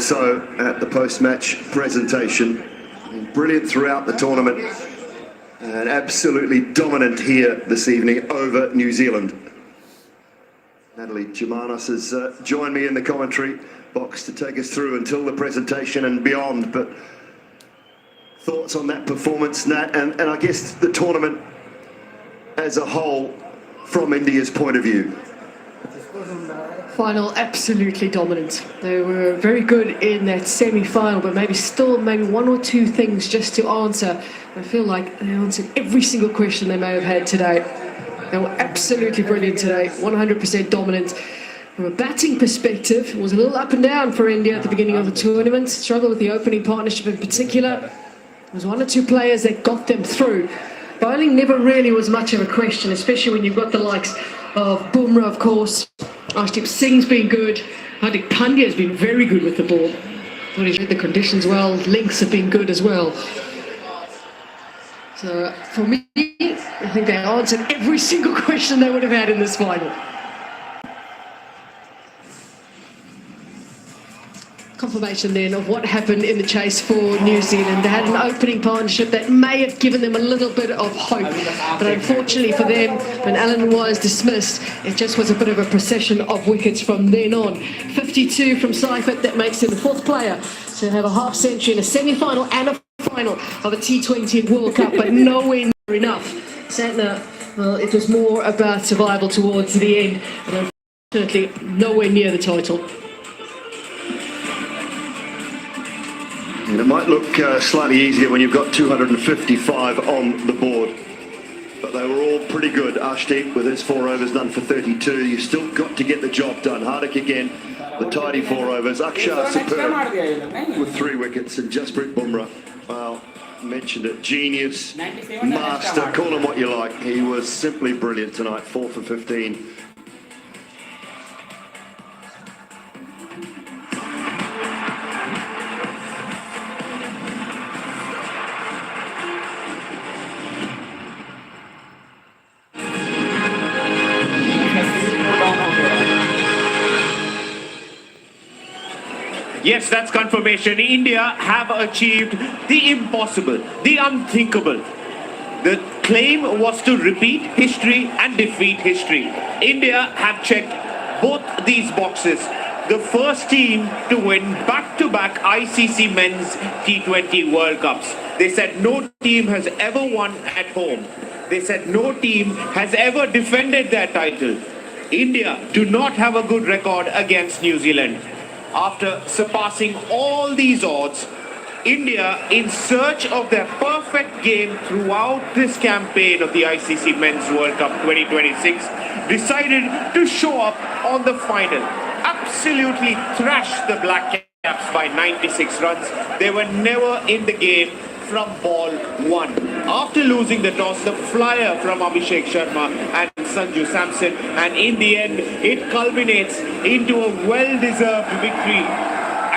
so at the post-match presentation. Brilliant throughout the tournament and absolutely dominant here this evening over New Zealand. Natalie Germanos has joined me in the commentary box to take us through until the presentation and beyond. But thoughts on that performance, Nat, and I guess the tournament as a whole from India's point of view? Final, absolutely dominant. They were very good in that semi-final, but maybe one or two things just to answer. I feel like they answered every single question they may have had today. They were absolutely brilliant today, 100% dominant. From a batting perspective, it was a little up and down for India at the beginning of the tournament. Struggled with the opening partnership in particular. There was one or two players that got them through. Bowling never really was much of a question, especially when you've got the likes of Bumrah, of course. Arshdeep Singh's been good. Hardik Pandya has been very good with the ball. Thought he's read the conditions well. Links have been good as well. So for me, I think they answered every single question they would have had in this final. Confirmation then of what happened in the chase for New Zealand. They had an opening partnership that may have given them a little bit of hope, but unfortunately for them, when Allen was dismissed, it just was a bit of a procession of wickets from then on. 52 from Seifert, that makes him the fourth player to have a half century in a semi-final and a final of a T20 World Cup, but nowhere near enough. Santner, well, it was more about survival towards the end, and unfortunately nowhere near the title. And it might look slightly easier when you've got 255 on the board, but they were all pretty good. Arshdeep with his 4 overs done for 32. You still got to get the job done. Hardik again, the tidy 4 overs. Akshar superb with 3 wickets, and Jasprit Bumrah, well, mentioned it, genius, master, call him what you like. He was simply brilliant tonight, 4 for 15. Yes, that's confirmation. India have achieved the impossible, the unthinkable. The claim was to repeat history and defeat history. India have checked both these boxes. The first team to win back-to-back ICC Men's T20 World Cups. They said no team has ever won at home. They said no team has ever defended their title. India do not have a good record against New Zealand. After surpassing all these odds, India, in search of their perfect game throughout this campaign of the ICC Men's World Cup 2026, decided to show up on the final. Absolutely thrashed the Black Caps by 96 runs. They were never in the game from ball 1. After losing the toss, the flyer from Abhishek Sharma and Sanju Samson, and in the end, it culminates into a well-deserved victory.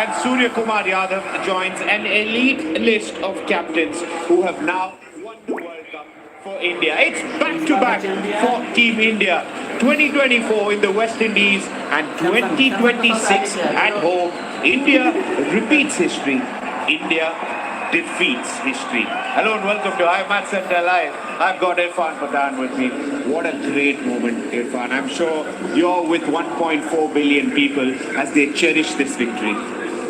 And Surya Kumar Yadav joins an elite list of captains who have now won the World Cup for India. It's back-to-back for Team India. 2024 in the West Indies and 2026 at home. India repeats history. India defeats history. Hello and welcome to Match Center Live. I've got Irfan Pathan with me. What a great moment, Irfan. I'm sure you're with 1.4 billion people as they cherish this victory.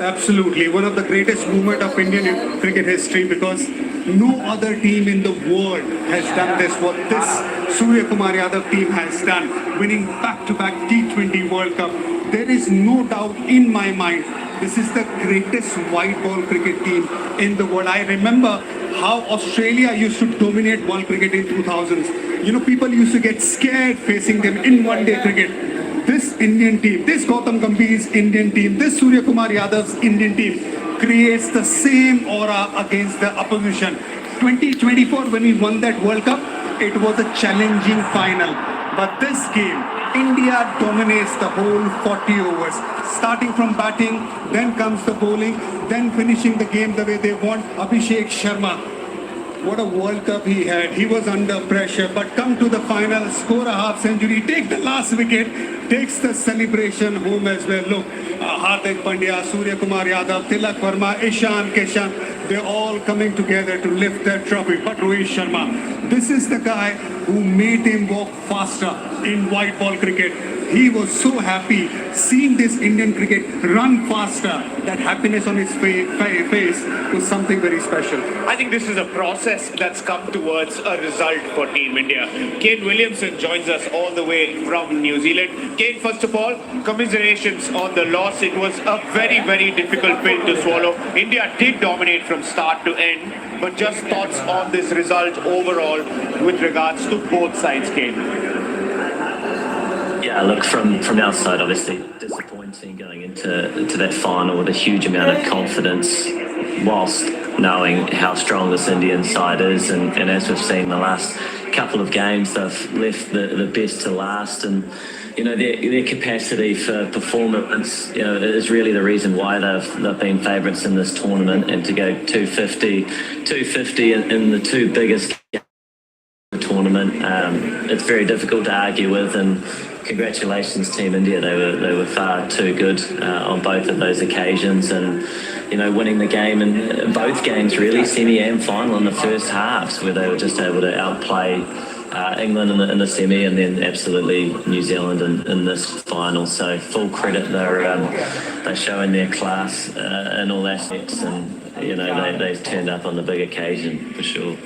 Absolutely. One of the greatest moments of Indian cricket history, because no other team in the world has done this, what this Surya Kumar Yadav team has done, winning back-to-back T20 World Cup. There is no doubt in my mind, this is the greatest white ball cricket team in the world. I remember how Australia used to dominate world cricket in 2000s. You know, people used to get scared facing them in one-day cricket. This Indian team, this Gautam Gambhir's Indian team, this Surya Kumar Yadav's Indian team creates the same aura against the opposition. 2024, when we won that World Cup, it was a challenging final. But this game, India dominates the whole 40 overs. Starting from batting, then comes the bowling, then finishing the game the way they want. Abhishek Sharma, What a World Cup he had. He was under pressure, but come to the final, score a half century, take the last wicket, takes the celebration home as well. Look, Hardik Pandya, Surya Kumar Yadav, Tilak Verma, Ishan, Kishan, they're all coming together to lift that trophy. But Rohit Sharma, this is the guy who made him walk faster in white ball cricket. He was so happy seeing this Indian cricket run faster. That happiness on his face was something very special. I think this is a process that's come towards a result for Team India. Kane Williamson joins us all the way from New Zealand. Kane, first of all, commiserations on the loss. It was a very, very difficult pill to swallow. India did dominate from start to end, but just thoughts on this result overall with regards to both sides, Kane. Yeah, look, from the outside, obviously disappointing going into that final with a huge amount of confidence, whilst knowing how strong this Indian side is, and as we've seen the last couple of games, they've left the best to last, and you know their capacity for performance, you know, is really the reason why they've been favourites in this tournament, and to go 250 in the two biggest games of the tournament, it's very difficult to argue with. And congratulations, Team India. They were far too good on both of those occasions, and you know, winning the game in both games, really, semi and final, in the first halves, where they were just able to outplay England in the semi, and then absolutely New Zealand in this final. So full credit, they're showing their class in all aspects, and you know they've turned up on the big occasion for sure.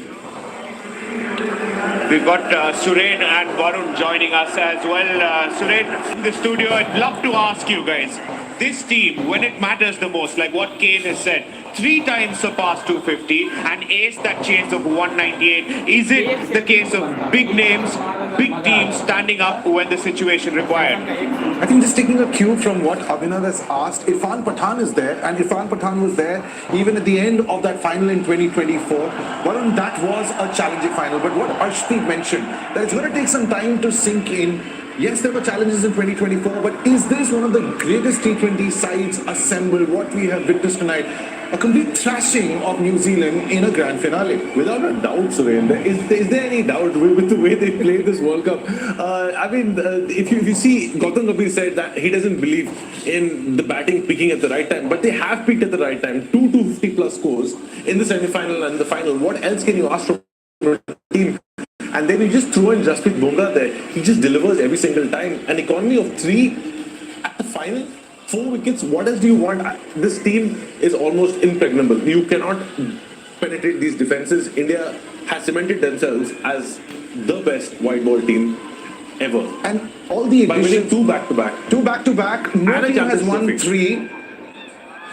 We've got Suren and Varun joining us as well. Suren, in the studio, I'd love to ask you guys, this team, when it matters the most, like what Kane has said, 3 times surpassed 250 and aced that chase of 198. Is it the case of big names, big teams standing up when the situation required? I think just taking a cue from what Abhinav has asked, Irfan Pathan is there, and Irfan Pathan was there even at the end of that final in 2024. Varun, that was a challenging final, but what Arshdeep mentioned, that it's going to take some time to sink in. Yes, there were challenges in 2024, but is this one of the greatest T20 sides assembled, what we have witnessed tonight? A complete thrashing of New Zealand in a grand finale. Without a doubt, Surendra. Is there any doubt with the way they played this World Cup? I mean, if you see, Gautam Gambhir said that he doesn't believe in the batting peaking at the right time, but they have peaked at the right time. 250 plus scores in the semi-final and the final. What else can you ask from a team? And then you just throw in Jasprit Bumrah there. He just delivers every single time. An economy of 3 at the final. 4 wickets, what else do you want? This team is almost impregnable. You cannot penetrate these defenses. India has cemented themselves as the best white ball team ever. And all the by winning 2 back-to-back. 2 back-to-back. No team has won 3.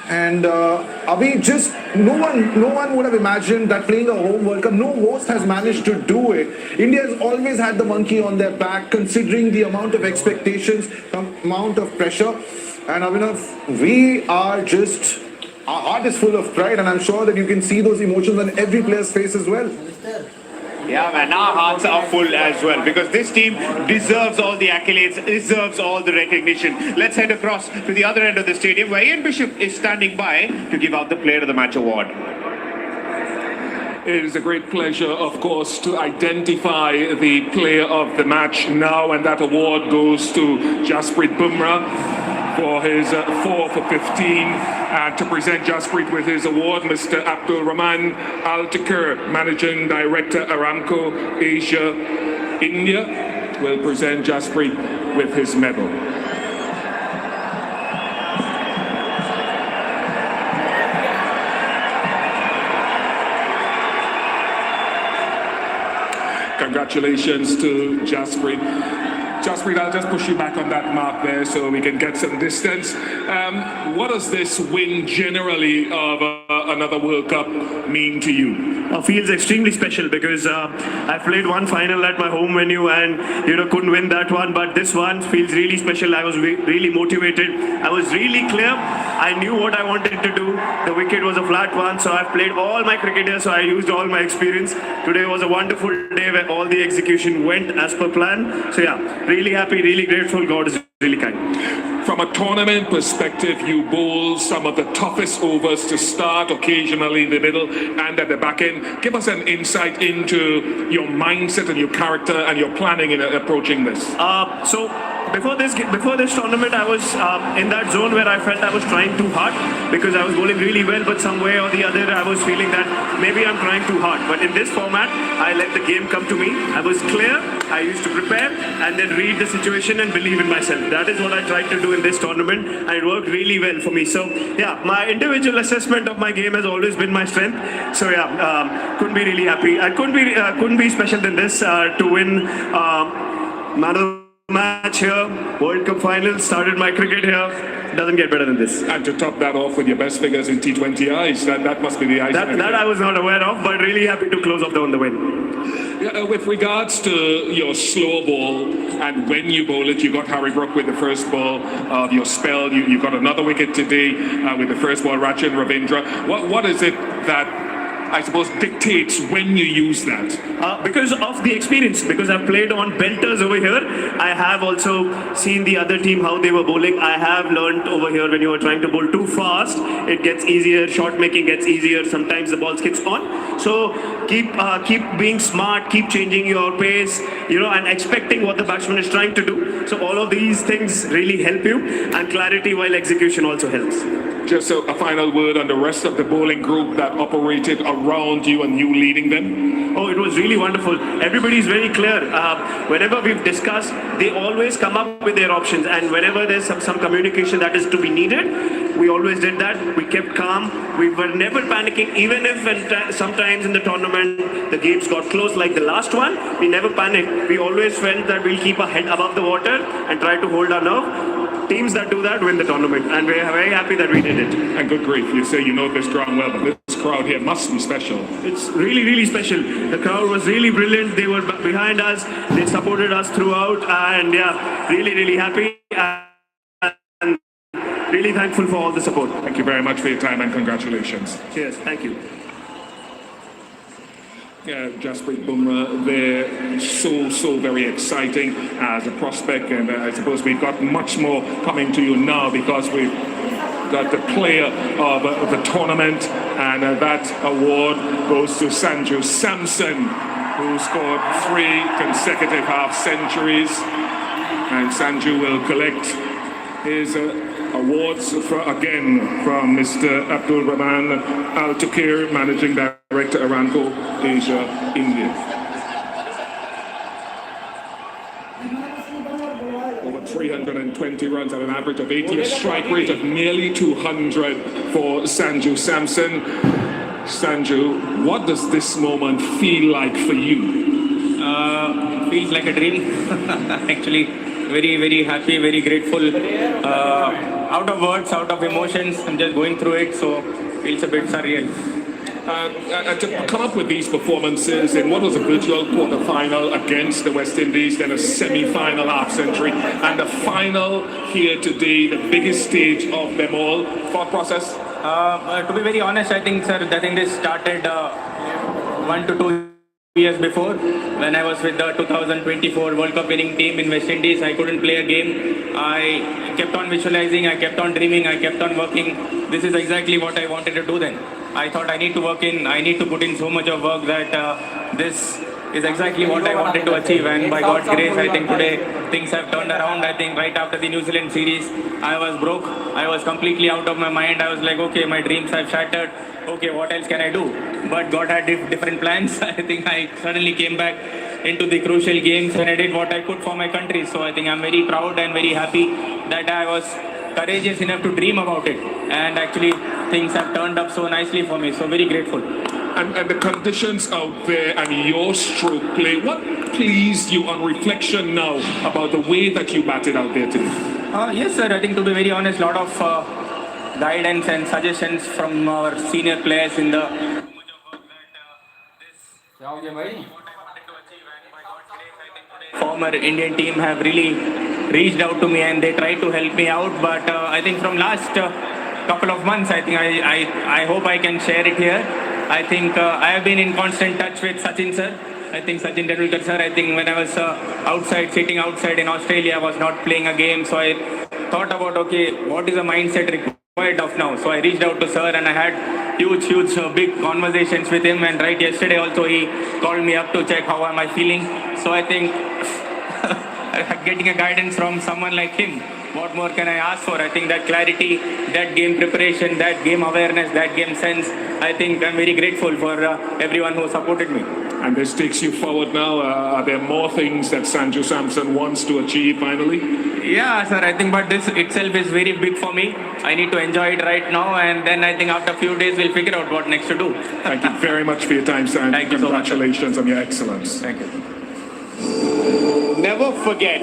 And Abhi, just no one would have imagined that playing a home World Cup, no host has managed to do it. India has always had the monkey on their back, considering the amount of expectations, the amount of pressure. And Abhinav, we are just, our heart is full of pride, and I'm sure that you can see those emotions on every player's face as well. Yeah, man, our hearts are full as well, because this team deserves all the accolades, deserves all the recognition. Let's head across to the other end of the stadium, where Ian Bishop is standing by to give out the Player of the Match award. It is a great pleasure, of course, to identify the Player of the Match now, and that award goes to Jasprit Bumrah for his 4 for 15, and to present Jasprit with his award, Mr. Abdul Rahman Al-Takir, Managing Director, Aramco Asia, India, will present Jasprit with his medal. Congratulations to Jasprit. Jasprit, I'll just push you back on that mark there so we can get some distance. What does this win generally of another World Cup mean to you? Feels extremely special, because I played one final at my home venue and couldn't win that one, but this one feels really special. I was really motivated. I was really clear. I knew what I wanted to do. The wicket was a flat one, so I've played all my cricket here, so I used all my experience. Today was a wonderful day where all the execution went as per plan. So yeah, really happy, really grateful. God is really kind. from a tournament perspective, you bowl some of the toughest overs to start, occasionally in the middle and at the back end. Give us an insight into your mindset and your character and your planning in approaching this. So before this tournament, I was in that zone where I felt I was trying too hard because I was bowling really well, but some way or the other, I was feeling that maybe I'm trying too hard. But in this format, I let the game come to me. I was clear. I used to prepare and then read the situation and believe in myself. That is what I tried to do in this tournament, and it worked really well for me. So yeah, my individual assessment of my game has always been my strength. So yeah, couldn't be really happy. I couldn't be special than this to win man of the match here, World Cup final, started my cricket here. Doesn't get better than this. And to top that off with your best figures in T20Is, that must be the ice. That I was not aware of, but really happy to close off on the win. Yeah, with regards to your slow ball and when you bowl it, you got Harry Brook with the first ball of your spell. You got another wicket today with the first ball, Rachin Ravindra. What is it that I suppose dictates when you use that? Because of the experience, because I've played on belters over here. I have also seen the other team, how they were bowling. I have learned over here when you are trying to bowl too fast, it gets easier, shot making gets easier, sometimes the ball skips on. So keep being smart, keep changing your pace, and expecting what the batsman is trying to do. So all of these things really help you, and clarity while execution also helps. Just a final word on the rest of the bowling group that operated around you and you leading them. Oh, it was really wonderful. Everybody's very clear. Whenever we've discussed, they always come up with their options. And whenever there's some communication that is to be needed, we always did that. We kept calm. We were never panicking. Even if sometimes in the tournament, the games got close, like the last one, we never panicked. We always felt that we'll keep our head above the water and try to hold our nerve. Teams that do that win the tournament, and we're very happy that we did it. And good grief, you say you know this ground well, but this crowd here must be special. It's really, really special. The crowd was really brilliant. They were behind us. They supported us throughout, and yeah, really, really happy and really thankful for all the support. Thank you very much for your time and congratulations. Cheers. Thank you. Jasprit Bumrah, they're so very exciting as a prospect, and I suppose we've got much more coming to you now because we've got the player of the tournament, and that award goes to Sanju Samson, who scored 3 consecutive half centuries, and Sanju will collect his awards again from Mr. Abdul Rahman Al Tukir, Managing Director, Aramco Asia, India. Over 320 runs at an average of 80, a strike rate of nearly 200 for Sanju Samson. Sanju, what does this moment feel like for you? Feels like a dream, actually. Very happy, very grateful. Out of words, out of emotions, I'm just going through it, so feels a bit surreal. To come up with these performances in what was a virtual quarter-final against the West Indies, then a semi-final half-century, and the final here today, the biggest stage of them all. Thought process? To be very honest, I think this started 1 to 2 years before, when I was with the 2024 World Cup winning team in West Indies. I couldn't play a game. I kept on visualizing, I kept on dreaming, I kept on working. This is exactly what I wanted to do then. I thought I need to put in so much of work that this is exactly what I wanted to achieve, and by God's grace, I think today things have turned around. I think right after the New Zealand series, I was broke. I was completely out of my mind. I was like, okay, my dreams have shattered. Okay, what else can I do? But God had different plans. I think I suddenly came back into the crucial games and I did what I could for my country. So I think I'm very proud and very happy that I was courageous enough to dream about it. And actually, things have turned up so nicely for me. So very grateful. And the conditions out there and your stroke play, what pleased you on reflection now about the way that you batted out there today? Yes, sir. I think to be very honest, a lot of guidance and suggestions from our senior players in the former Indian team have really reached out to me and they try to help me out. But I think from last couple of months, I think I hope I can share it here. I think I have been in constant touch with Sachin sir. I think Sachin Tendulkar sir, I think when I was sitting outside in Australia, I was not playing a game. So I thought about, okay, what is the mindset required of now? So I reached out to sir and I had huge, big conversations with him. And right yesterday also he called me up to check how am I feeling. So I think getting a guidance from someone like him, what more can I ask for? I think that clarity, that game preparation, that game awareness, that game sense, I think I'm very grateful for everyone who supported me. And this takes you forward now. Are there more things that Sanju Samson wants to achieve finally? Yeah, sir, I think, but this itself is very big for me. I need to enjoy it right now, and then I think after a few days we'll figure out what next to do. Thank you very much for your time, Sanju. Thank you so much. Congratulations on your excellence. Thank you. Never forget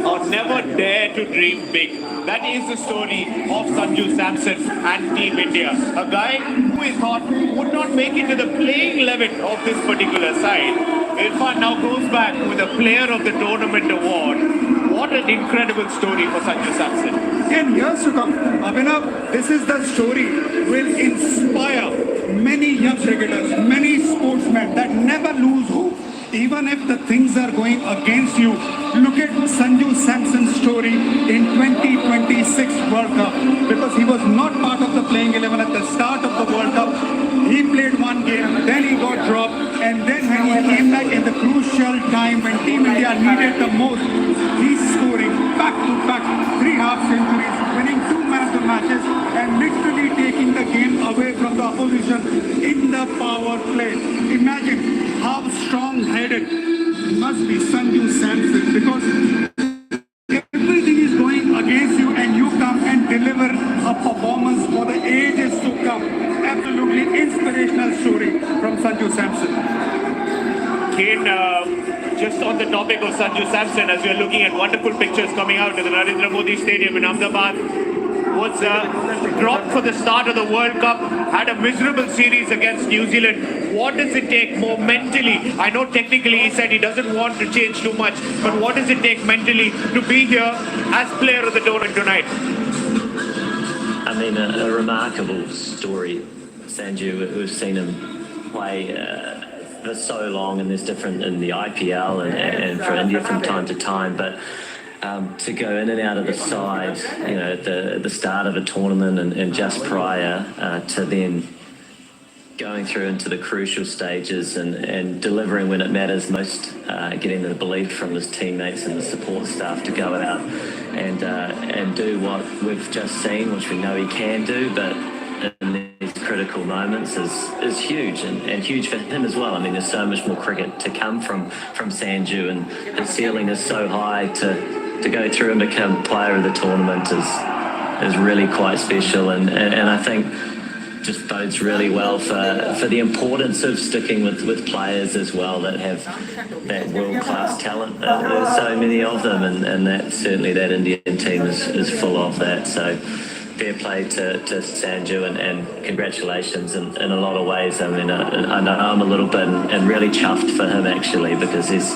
or never dare to dream big. That is the story of Sanju Samson and Team India. A guy who is thought would not make it to the playing 11 of this particular side. Irfan now goes back with a Player of the Tournament award. What an incredible story for Sanju Samson. In years to come, Abhinav, this is the story will inspire many young cricketers, many sportsmen that never lose hope. Even if the things are going against you, look at Sanju Samson's story in 2026 World Cup, because he was not part of the playing 11 at the start of the World Cup. He played one game, then he got dropped, and then when he came back in the crucial time when Team India needed the most, he's scoring back-to-back 3 half centuries, winning 2 man of the matches, and literally taking the game away from the opposition in the power play. Imagine how strong-headed must be Sanju Samson, because everything is going against you and you come and deliver a performance for the ages to come. Absolutely inspirational story from Sanju Samson. Kane, just on the topic of Sanju Samson, as we are looking at wonderful pictures coming out of the Narendra Modi Stadium in Ahmedabad, was dropped for the start of the World Cup, had a miserable series against New Zealand. What does it take more mentally? I know technically he said he doesn't want to change too much, but what does it take mentally to be here as Player of the Tournament tonight? I mean, a remarkable story. Sanju, we've seen him play for so long, and there's different in the IPL and for India from time to time, but to go in and out of the side, you know, at the start of a tournament and just prior to then going through into the crucial stages and delivering when it matters most, getting the belief from his teammates and the support staff to go out and do what we've just seen, which we know he can do, but in these critical moments is huge and huge for him as well. I mean, there's so much more cricket to come from Sanju, and his ceiling is so high to go through and become Player of the Tournament is really quite special, and I think just bodes really well for the importance of sticking with players as well that have that world-class talent. There's so many of them, and that certainly that Indian team is full of that. So fair play to Sanju, and congratulations in a lot of ways. I mean, I know I'm a little bit and really chuffed for him actually, because he's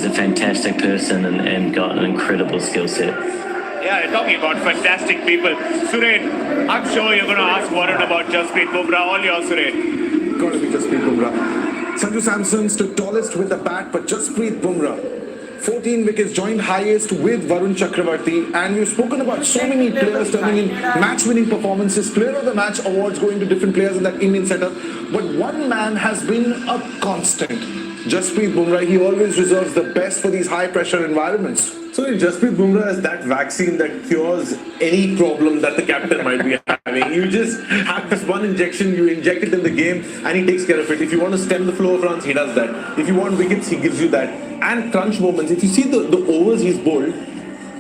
a fantastic person and got an incredible skill set. Yeah, talking about fantastic people. Suren, I'm sure you're going to ask Warren about Jasprit Bumrah. All yours, Suren. Got to be Jasprit Bumrah. Sanju Samson stood tallest with the bat, but Jasprit Bumrah, 14 wickets, joined highest with Varun Chakravarti, and we've spoken about so many players turning in match-winning performances, Player of the Match awards going to different players in that Indian setup, but one man has been a constant. Jasprit Bumrah, he always reserves the best for these high-pressure environments. So Jasprit Bumrah is that vaccine that cures any problem that the captain might be having. You just have this one injection, you inject it in the game, and he takes care of it. If you want to stem the flow of runs, he does that. If you want wickets, he gives you that. And crunch moments, if you see the overs he's bowled,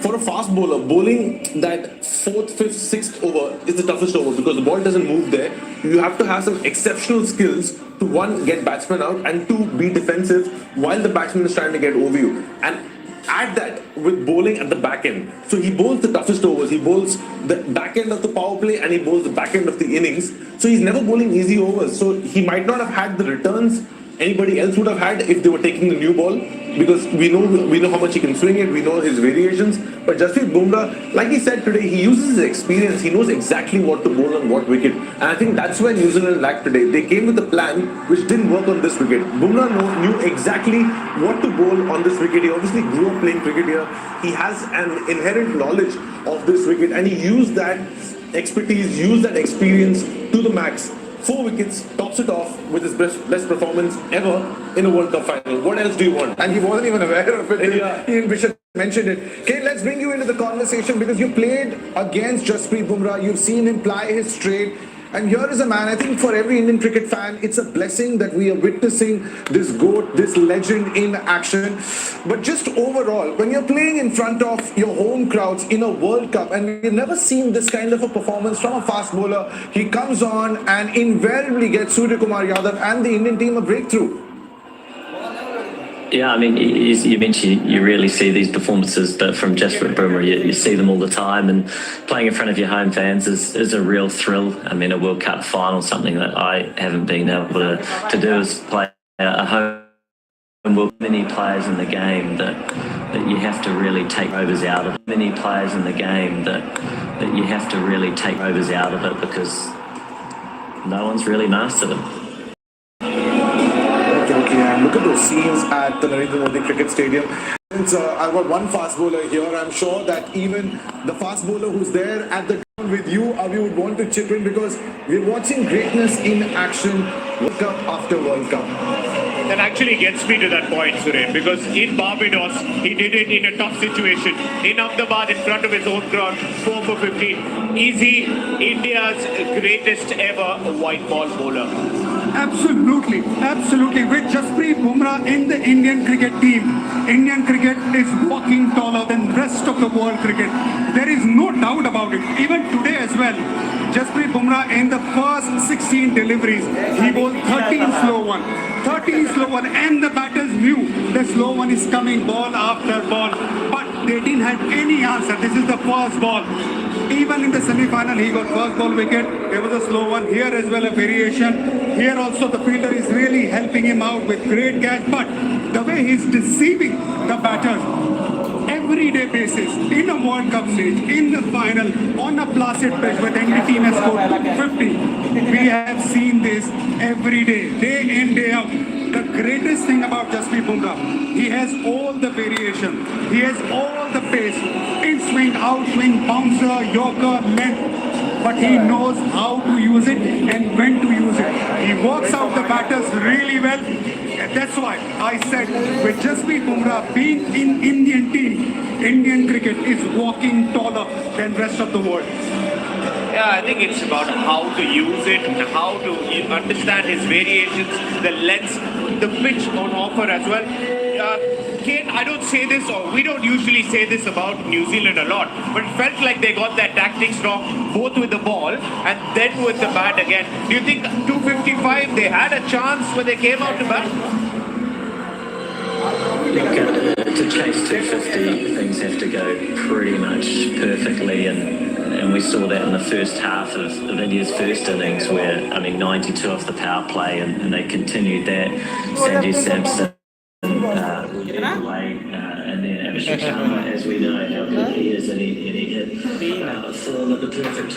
for a fast bowler, bowling that 4th, 5th, 6th over is the toughest over, because the ball doesn't move there. You have to have some exceptional skills to, one, get batsmen out, and two, be defensive while the batsman is trying to get over you. And add that with bowling at the back end. So he bowls the toughest overs. He bowls the back end of the power play and he bowls the back end of the innings. So he's never bowling easy overs. So he might not have had the returns anybody else would have had if they were taking the new ball, because we know how much he can swing it, we know his variations. But Jasprit Bumrah, like he said today, he uses his experience. He knows exactly what to bowl on what wicket, and I think that's where New Zealand lacked today. They came with a plan which didn't work on this wicket. Bumrah knew exactly what to bowl on this wicket. He obviously grew up playing cricket here. He has an inherent knowledge of this wicket, and he used that expertise, used that experience to the max. 4 wickets, tops it off with his best performance ever in a World Cup final. What else do you want? And he wasn't even aware of it. Yeah. Ian Bishop mentioned it. Okay, let's bring you into the conversation because you played against Jasprit Bumrah. You've seen him ply his trade. And here is a man, I think for every Indian cricket fan, it's a blessing that we are witnessing this GOAT, this legend in action. But just overall, when you're playing in front of your home crowds in a World Cup, and we've never seen this kind of a performance from a fast bowler, he comes on and invariably gets Surya Kumar Yadav and the Indian team a breakthrough. Yeah, I mean, you mentioned you rarely see these performances, but from Jasprit Bumrah, you see them all the time. And playing in front of your home fans is a real thrill. I mean, a World Cup final, something that I haven't been able to do, is play a home World. Many players in the game that you have to really take overs out of. Many players in the game that you have to really take overs out of it because no one's really mastered them. And look at those scenes at the Narendra Modi Cricket Stadium. Since I've got one fast bowler here, I'm sure that even the fast bowler who's there at the ground with you, we would want to chip in because we're watching greatness in action, World Cup after World Cup. That actually gets me to that point, Suren, because in Barbados, he did it in a tough situation. In Ahmedabad, in front of his own crowd, 4 for 15. Easy, India's greatest ever white ball bowler. Absolutely, absolutely. With Jasprit Bumrah in the Indian cricket team, Indian cricket is walking taller than the rest of the world cricket. There is no doubt about it. Even today as well, Jasprit Bumrah in the first 16 deliveries, he bowled 13 slow one. 13 slow one, and the batters knew the slow one is coming ball after ball. But they didn't have any answer. This is the first ball. Even in the semi-final, he got first ball wicket. There was a slow one. Here as well, a variation. Here also, the fielder is really helping him out with great catch. But the way he's deceiving the batters, everyday basis, in a World Cup stage, in the final, on a placid pitch where the Indian team has scored 250. We have seen this every day in, day out. The greatest thing about Jasprit Bumrah, he has all the variation. He has all the pace. In swing, out swing, bouncer, yorker, length. But he knows how to use it and when to use it. He works out the batters really well. That's why I said with Jasprit Bumrah being in Indian team, Indian cricket is walking taller than rest of the world. Yeah, I think it's about how to use it, how to understand his variations, the lengths, the pitch on offer as well. Kane, I don't say this, or we don't usually say this about New Zealand a lot, but it felt like they got their tactics wrong, both with the ball and then with the bat again. Do you think 255, they had a chance when they came out to bat? To chase 250, things have to go pretty much perfectly, and we saw that in the first half of India's first innings where, 92 off the power play, and they continued that. Sanju Samson led the way, and then Abhishek Sharma, as we know how good he is, and he hit 4 at the perfect